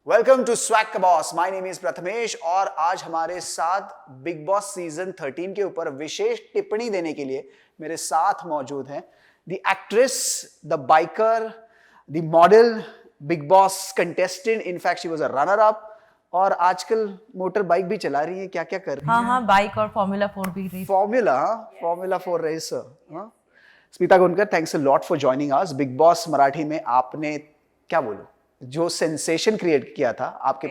Welcome to swag का boss. My name is Prathamesh और आज हमारे साथ बिग बॉस सीजन 13 के ऊपर विशेष टिप्पणी देने के लिए मेरे साथ मौजूद हैं the actress, the biker, the model, big boss contestant, in fact she was a runner up और आजकल मोटर बाइक भी चला रही है। क्या क्या कर रही है? हाँ, बाइक और फॉर्मूला 4 भी race. Formula 4 racer. Smita Gondkar, thanks a lot for joining us. Bigg Boss Marathi में आपने क्या बोलो जो सेंसेशन क्रिएट किया था, आपके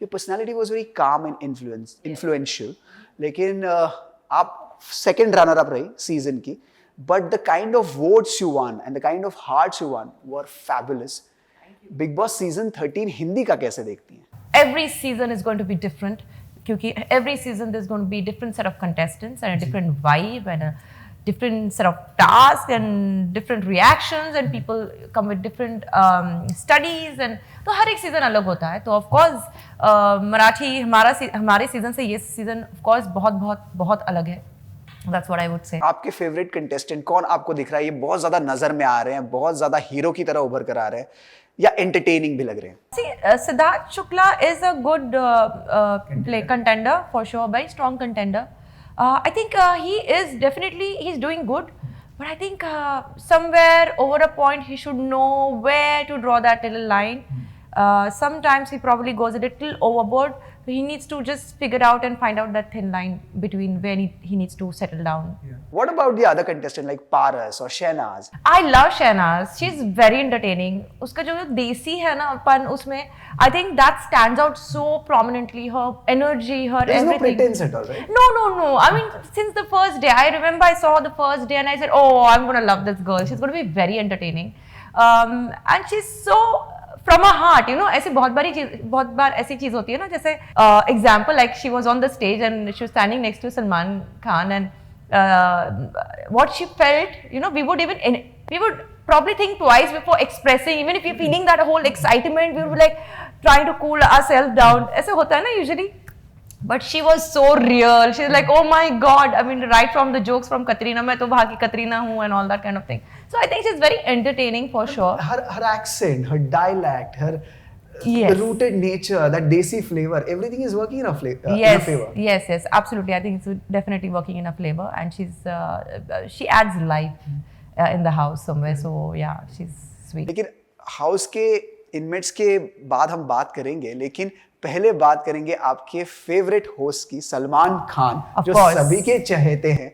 personality was very calm and influential, लेकिन आप सेकंड रनर अप रही सीजन की, but the kind of votes you one and the kind of hearts you one were fabulous. Big boss season 13 Hindi का कैसे देखती हैं? Every season is going to be different क्योंकि every season there's going to be different set of contestants and a different vibe and a different set of tasks and different reactions and people come with different studies and तो हर एक season अलग होता है। तो of course Marathi हमारे season से ये season of course बहुत अलग है। That's what I would say. आपके फेवरेट कंटेस्टेंट कौन आपको दिख रहा है? ये बहुत ज्यादा नजर में आ रहे हैं, बहुत ज्यादा हीरो की तरह उभर कर आ रहे हैं या एंटरटेनिंग भी लग रहे हैं? See, Siddharth Shukla is a good play contender for sure, very strong contender. I think he's doing good, but I think somewhere over a point he should know where to draw that little line. Sometimes he probably goes a little overboard. So he needs to just figure out and find out that thin line between when he needs to settle down. Yeah. What about the other contestant like Paras or Shehnaz? I love Shehnaz. She's very entertaining. उसका जो देसी है ना अपन उसमें, I think that stands out so prominently. Her energy, her There's everything. There's no pretense at all, right? No. I mean, since the first day, I remember I saw the first day and I said, oh, I'm gonna love this girl. She's gonna be very entertaining. And she's so from her heart, you know, ऐसे बहुत बार ऐसी चीज होती है ना, जैसे example like she was on the stage and she was standing next to Salman Khan and what she felt, you know, we would probably think twice before expressing, even if you're feeling that whole excitement, we would be like trying to cool ourselves down. ऐसे होता है ना usually. But she was so real. She's like, oh my God. I mean, right from the jokes from Katrina, मैं तो वहाँ की Katrina हूँ and all that kind of thing. So I think she's very entertaining for sure. Her accent, her dialect, her the rooted nature, that desi flavor, everything is working in her favor. Yes, absolutely. I think it's definitely working in her flavor, and she adds life in the house somewhere. So yeah, she's sweet. लेकिन house के inmates के बाद हम बात करेंगे, लेकिन पहले बात करेंगे आपके फेवरेट होस्ट की, सलमान खान, जो सभी के चहेते हैं।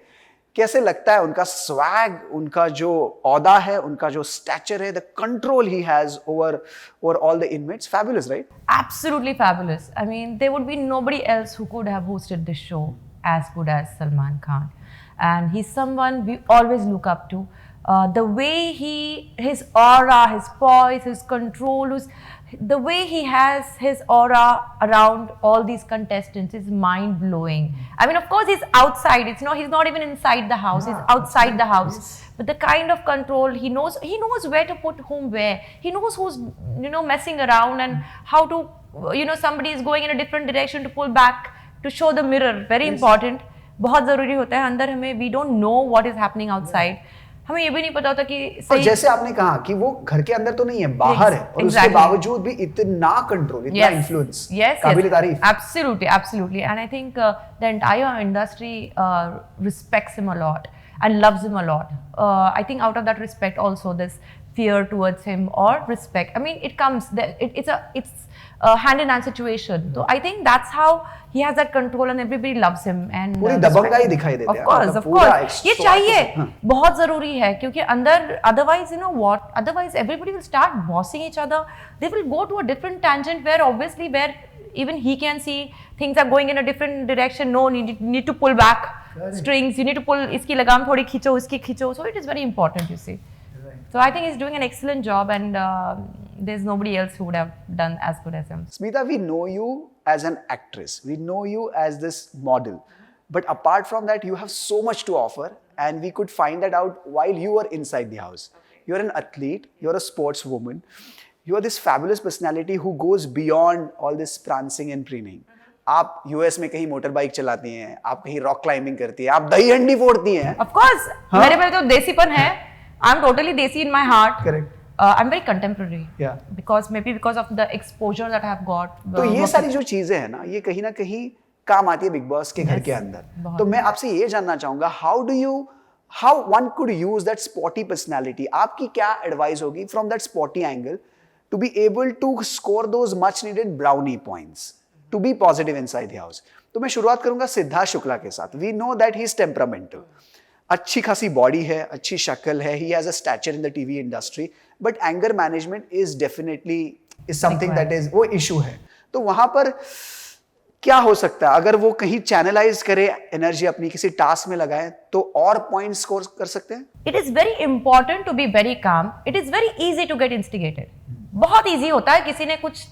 कैसे लगता है उनका स्वैग, उनका जो औदा है, उनका जो स्टैचर है, the control he has over all the inmates? Fabulous, right? Absolutely fabulous. I mean, there would be nobody else who could have hosted this show as good as Salman Khan, and he's someone we always look up to. The way his aura, his poise, his control, the way he has his aura around all these contestants is mind blowing. I mean, of course, he's outside. He's not even inside the house. He's outside the house. Yes. But the kind of control he knows where to put whom where. He knows who's messing around and how to somebody is going in a different direction to pull back to show the mirror. Very important. बहुत जरूरी होता है अंदर हमें. We don't know what is happening outside. हमें ये भी नहीं पता होता कि सही, जैसे आपने कहा कि वो घर के अंदर तो नहीं है, बाहर है, और उसके बावजूद भी इतना कंट्रोल, इतना इन्फ्लुएंस, काबिल तारीफ। Absolutely. And I think the entire industry respects him a lot and loves him a lot. I think out of that respect also there's fear towards him or respect. I mean, it comes, it's a hand in hand situation. So I think that's how he has that control and everybody loves him and पूरी दबंगाई दिखाई देती है। Of course. ये चाहिए, बहुत जरूरी है, क्योंकि अंदर otherwise otherwise everybody will start bossing each other. They will go to a different tangent where even he can see things are going in a different direction. No, you need to pull back strings. You need to pull इसकी लगाम थोड़ी खींचो, इसकी खींचो. So it is very important, you see. So I think he's doing an excellent job, and there's nobody else who would have done as good as him. Smita, we know you as an actress. We know you as this model. But apart from that, you have so much to offer, and we could find that out while you were inside the house. You're an athlete. You're a sportswoman. You are this fabulous personality who goes beyond all this prancing and preening. आप US में कहीं motor bike चलाती हैं, आप कहीं rock climbing करती हैं, आप दही हंडी फोड़ती हैं। Of course, मेरे में तो देसीपन है. I'm totally desi in my heart. Correct. I'm very contemporary. Yeah. Because of the exposure that I have got. तो ये सारी जो चीजें हैं ना, ये कहीं ना कहीं काम आती है बिग बॉस के घर के अंदर. तो मैं आपसे ये जानना चाहूंगा, how one could use that spotty personality. आपकी क्या एडवाइस होगी from that spotty angle to be able to score those much needed brownie points to be positive inside the house. तो मैं शुरुआत करूंगा सिद्धार्थ शुक्ला के साथ. We know that he is temperamental. अच्छी खासी बॉडी है, अच्छी शक्ल है, he has a stature in the TV industry, but anger management is definitely something that is वो issue है. तो वहां पर क्या हो सकता है अगर वो कहीं चैनलाइज करे एनर्जी अपनी किसी टास्क में लगाए तो और पॉइंट स्कोर कर सकते हैं. It is very important to be very calm. It is very easy to get instigated. बहुत इजी होता है, किसी ने कुछ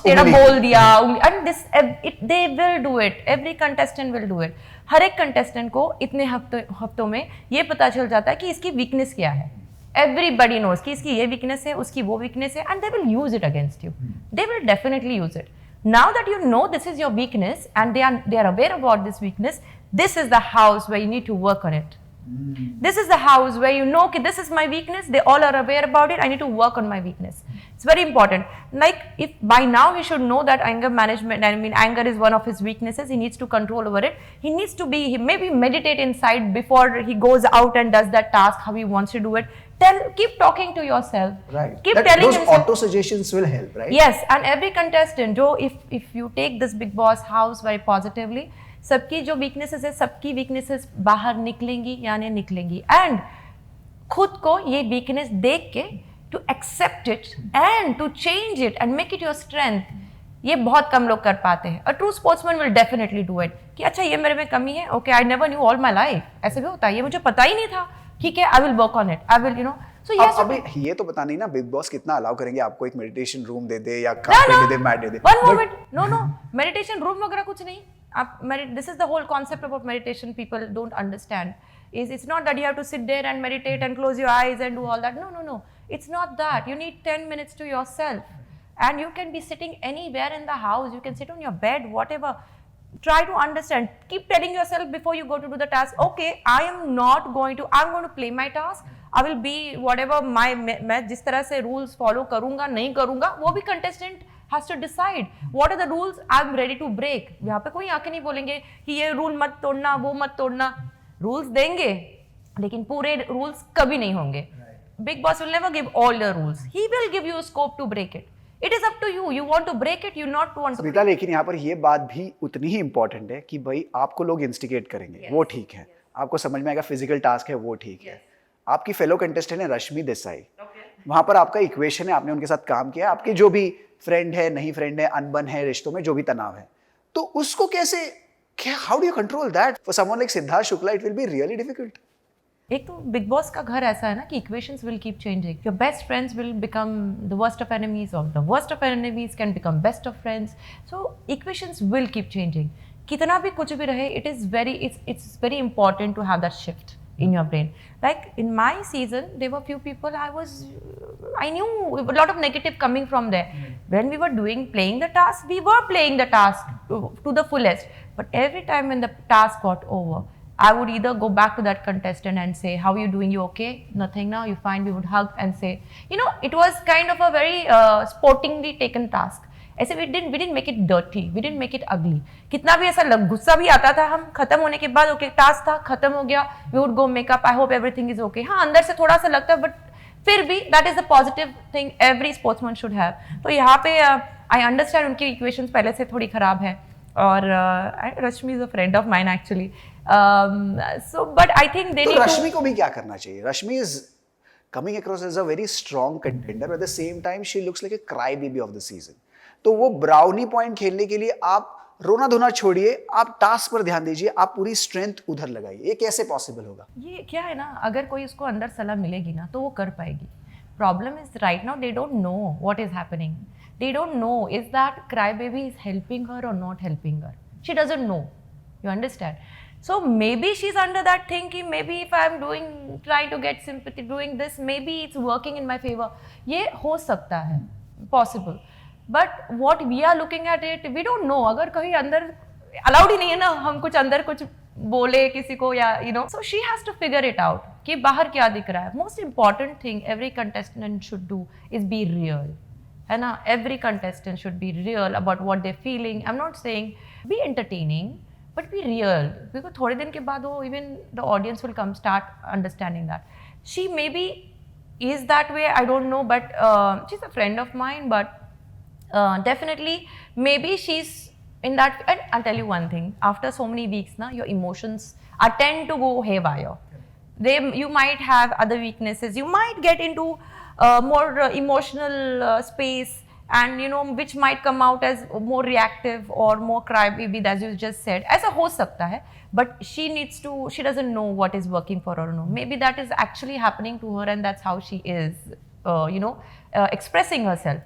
टेढ़ा बोल दिया and they will do it. Every contestant will do it. हर एक कंटेस्टेंट को इतने हफ्तों में ये पता चल जाता है कि इसकी वीकनेस क्या है. एवरीबडी नोज कि इसकी ये वीकनेस है, उसकी वो वीकनेस है, and they will use it against you. They will definitely use it. Now that you know this is your weakness and they are aware about this weakness, this is the house where you need to work on it. This is the house where you know okay, this is my weakness, they all are aware about it, I need to work on my weakness. It's very important. Like if by now he should know that anger management, anger is one of his weaknesses, he needs to control over it. He maybe meditate inside before he goes out and does that task, how he wants to do it. Keep talking to yourself. Right. Keep telling those himself. auto suggestions will help, right? Yes, and every contestant, if you take this Bigg Boss house very positively, सबकी जो weaknesses है, सबकी weaknesses बाहर निकलेंगी यानी निकलेंगी. And खुद को ये weakness देख के to accept it and to change it and make it your strength, ये बहुत कम लोग कर पाते हैं. A true sportsman will definitely do it. कि अच्छा ये मेरे में कमी है, okay, I never knew all my life. ऐसे भी होता है, ये मुझे पता ही नहीं था. ठीक है, I will work on it. I will, So yes. अभी ये तो पता नहीं ना बिग बॉस कितना अलाउ करेंगे आपको एक मेडिटेशन रूम दे दे या कार्पेट दे दे, मैट दे दे. One moment. No. Meditation room वगैरह कुछ नहीं. This is the whole concept about meditation people don't understand. It's not that you have to sit there and meditate and close your eyes and do all that. No. It's not that. You need 10 minutes to yourself. And you can be sitting anywhere in the house. You can sit on your bed, whatever. Try to understand. Keep telling yourself before you go to do the task, okay, I'm going to play my task. I will be whatever मैं जिस तरह से rules follow करूँगा नहीं करूँगा, वो भी contestant has to decide. What are the rules I'm ready to break. यहाँ पे कोई आके नहीं बोलेंगे कि ये rule मत तोड़ना, वो मत तोड़ना. Rules देंगे, लेकिन पूरे rules कभी नहीं होंगे. Bigg Boss will never give all the rules. He will give you a scope to break it. It is up to you. You want to break it, you not want to. Smita, लेकिन यहाँ पर ये बात भी उतनी ही important है कि भाई आपको लोग इंस्टिगेट करेंगे, वो ठीक है. आपको समझ में आएगा फिजिकल टास्क है, वो ठीक है. आपकी फेलो कंटेस्टेंट है रश्मि देसाई. वहां पर आपका इक्वेशन है, आपने उनके साथ काम किया. आपके जो भी फ्रेंड है, नहीं फ्रेंड है, अनबन है, रिश्तों में जो भी तनाव है, तो उसको कैसे, how do you control that? For someone like Siddharth Shukla it will be really difficult. एक तो बिग बॉस का घर ऐसा है ना कि equations will keep changing. Your best friends will become the worst of enemies और the worst of enemies can become best of friends. So equations will keep changing. कितना भी कुछ भी रहे, it's very important to have that shift in your brain. Like in my season, there were few people I knew a lot of negative coming from there. When we were playing the task, we were playing the task to the fullest. But every time when the task got over, I would either go back to that contestant and say, how are you doing? You okay? Nothing now? You fine? We would hug and say, it was kind of a very sportingly taken task. ऐसे we didn't make it dirty, we didn't make it ugly. कितना भी ऐसा गुस्सा भी आता था, हम खत्म होने के बाद ओके टास्क था, खत्म हो गया, we would go make up, I hope everything is okay. हाँ, अंदर से थोड़ा सा लगता है, but फिर भी that is the positive thing every sportsman should have. तो यहाँ पे I understand उनकी equations पहले से थोड़ी खराब है, और रश्मि is a friend of mine actually. So but I think they need to. रश्मि को भी क्या करना चाहिए? रश्मि is coming across as a very strong contender, but at the same time she looks like a crybaby of the season. तो वो brownie point खेलने के लिए आप रोना धोना छोड़िए, आप टास्क पर ध्यान दीजिए, आप पूरी स्ट्रेंथ उधर लगाइए. ये कैसे पॉसिबल होगा? ये क्या है ना, अगर कोई उसको अंदर सलाह मिलेगी ना तो वो कर पाएगी. Problem is right now they don't know what is happening. They don't know is that cry baby is helping her और not helping her. She doesn't know. You understand? So maybe she's under that thinking, maybe if I'm trying to get sympathy, doing this, maybe it's working in my favor. ये हो सकता है, possible. But what we are looking at it, we don't know. अगर कहीं अंदर allowed ही नहीं है ना, हम कुछ अंदर कुछ बोले किसी को या so she has to figure it out कि बाहर क्या दिख रहा है. Most important thing every contestant should do is be real, है ना. Every contestant should be real about what they're feeling. I'm not saying be entertaining, but be real, because थोड़े दिन के बाद वो even the audience will come start understanding that she maybe is that way. I don't know, but she's a friend of mine, but definitely maybe she's in that. And I'll tell you one thing, after so many weeks na, your emotions are tend to go haywire. You might have other weaknesses, you might get into more emotional space, and which might come out as more reactive or more crybaby, as you just said. ऐसा हो सकता है, but she doesn't know what is working for her or no. Maybe that is actually happening to her, and that's how she is expressing herself.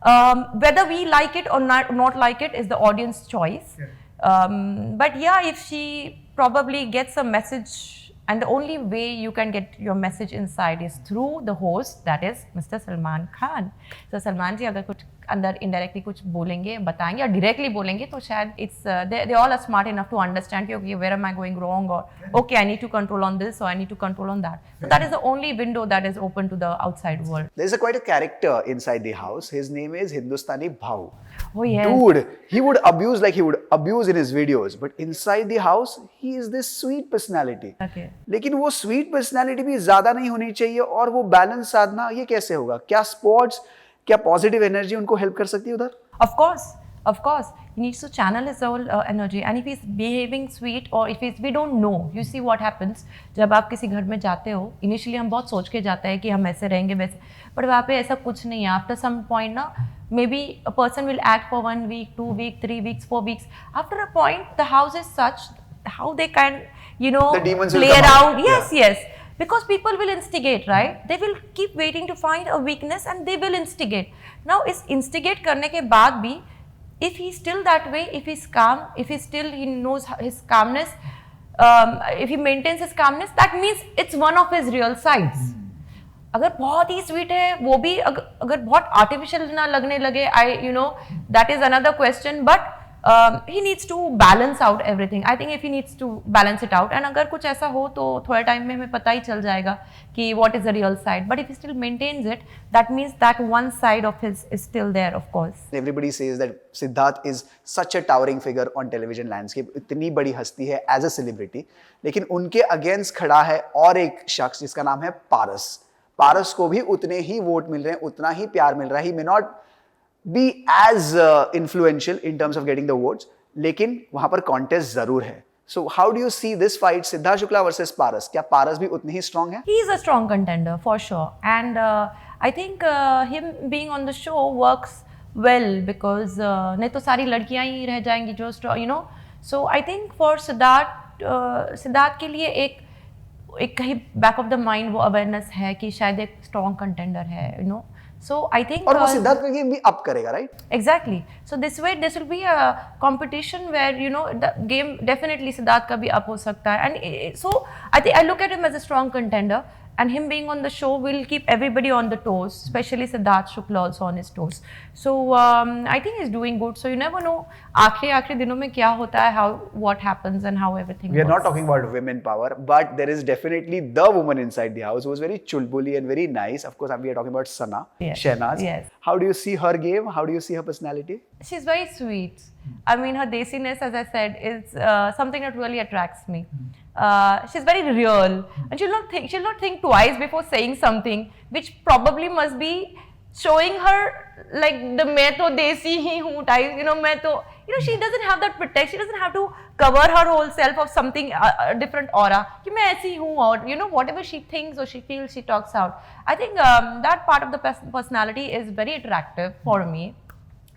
Whether we like it or not like it is the audience choice. But yeah, if she probably gets a message, and the only way you can get your message inside is through the host, that is Mr. Salman Khan. So Salman ji अगर कुछ अंदर indirectly कुछ बोलेंगे, बताएंगे, और directly बोलेंगे, तो शायद they all are smart enough to understand कि okay, where am I going wrong, or okay, I need to control on this, or I need to control on that. So that is the only window that is open to the outside world. There's quite a character inside the house. His name is Hindustani Bhau. Oh yes. Dude, he would abuse like he would abuse in his videos, but inside the house he is this sweet personality. Okay. लेकिन वो sweet personality भी ज्यादा नहीं होनी चाहिए, और वो balance साधना ये कैसे होगा? क्या sports, क्या positive energy उनको help कर सकती है उधर? Of course. He needs to channel his whole energy, and if he's behaving sweet, or if we don't know, you see what happens. जब आप किसी घर में जाते हो, initially हम बहुत सोच के जाते हैं कि हम ऐसे रहेंगे वैसे, but वहाँ पे ऐसा कुछ नहीं है. After some point ना, maybe a person will act for 1 week, 2 weeks, 3 weeks, 4 weeks. After a point, the house is such how they can, the demons play will come around. out. Yes. Because people will instigate, right? They will keep waiting to find a weakness, and they will instigate. Now, इस instigate करने के बाद भी, if he's still that way, if he's calm, if he knows his calmness, if he maintains his calmness, that means it's one of his real sides. अगर बहुत ही sweet है वो भी, अगर बहुत आर्टिफिशियल ना लगने लगे, that is another question, but he needs to balance out everything. I think if he needs to balance it out, and अगर कुछ ऐसा हो तो थोड़े टाइम में हमें पता ही चल जाएगा कि what is the real side. But if he still maintains it, that means that one side of his is still there, of course. Everybody says that Siddharth is such a towering figure on television landscape. इतनी बड़ी हस्ती है as a celebrity, लेकिन उनके against खड़ा है और एक शख्स जिसका नाम है पारस को भी उतने ही वोट मिल रहे हैं, उतना ही प्यार मिल रहा है. He may not be as influential in terms of getting the votes, लेकिन वहां पर contest जरूर है. So how do you see this fight, Siddharth Shukla versus Paras? क्या पारस भी उतनी ही strong है? He is a strong contender for sure, and I think him being on the show works well, because नहीं तो सारी लड़कियां ही रह जाएंगी जो So I think for Siddharth के लिए एक कहीं back of the mind वो awareness है कि शायद एक strong contender है, So I think और वो सिद्धार्थ का गेम भी अप करेगा, right? Exactly. So this will be a competition where the game definitely Siddharth का भी up हो सकता है, and so I think I look at him as a strong contender, and him being on the show will keep everybody on the toes, especially Siddharth Shukla also on his toes. So I think he's doing good. So you never know आखिरी दिनों में क्या होता है, what happens and how everything. We are not talking about women power, but there is definitely the woman inside the house who was very chulbuli and very nice. Of course, we are talking about Sana, Shehnaz. Yes. How do you see her game? How do you see her personality? She's very sweet. I mean, her desiness, as I said, is something that really attracts me. She's very real, and she'll not think twice before saying something, which probably must be showing her like the मैं तो देसी ही हूँ type, मैं तो, she doesn't have that protection. She doesn't have to cover her whole self of something, a different aura कि मैं ऐसी हूँ, or whatever she thinks or she feels, she talks out. I think that part of the personality is very attractive for me.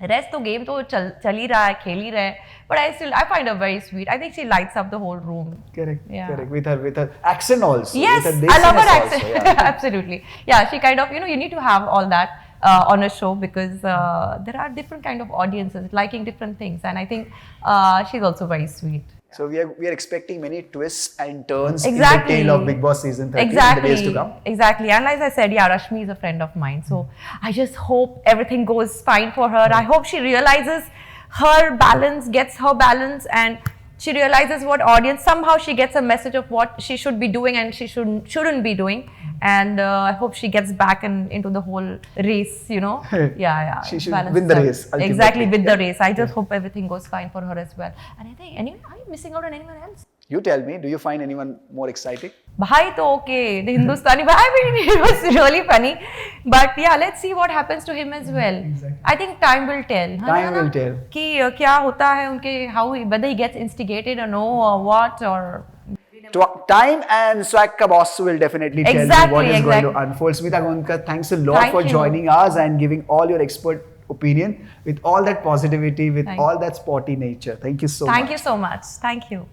Rest तो game तो चल ही रहा है, खेल ही रहा है, but I find her very sweet. I think she lights up the whole room. Correct. With her accent also. Yes, I love her accent. Also, yeah. Absolutely. Yeah, she kind of, you need to have all that on a show, because there are different kind of audiences liking different things, and I think she's also very sweet. So we are expecting many twists and turns Exactly. in the tale of Bigg Boss season 30 Exactly. in the days to come. Exactly. And as I said, Rashmi is a friend of mine. So I just hope everything goes fine for her. I hope she realizes her balance, gets her balance, and she realizes what audience, somehow she gets a message of what she should be doing and she shouldn't be doing. And I hope she gets back into the whole race, you know. Yeah. She should balance win the out. race, ultimately. Exactly, with the race. I just hope everything goes fine for her as well. And I think, are you missing out on anyone else? You tell me, do you find anyone more exciting? Bhai to okay, the Hindustani Bhai, I mean, it was really funny. But yeah, let's see what happens to him as well. Exactly. I think time will tell. Time will tell. कि क्या होता है उनके, whether he gets instigated or no, or what, or... Time and Swag Boss will definitely tell you what is going to unfold. Smita Gondkar, thanks a lot for joining us and giving all your expert opinion with all that positivity, with all that sporty nature. Thank you so much. Thank you so much. Thank you.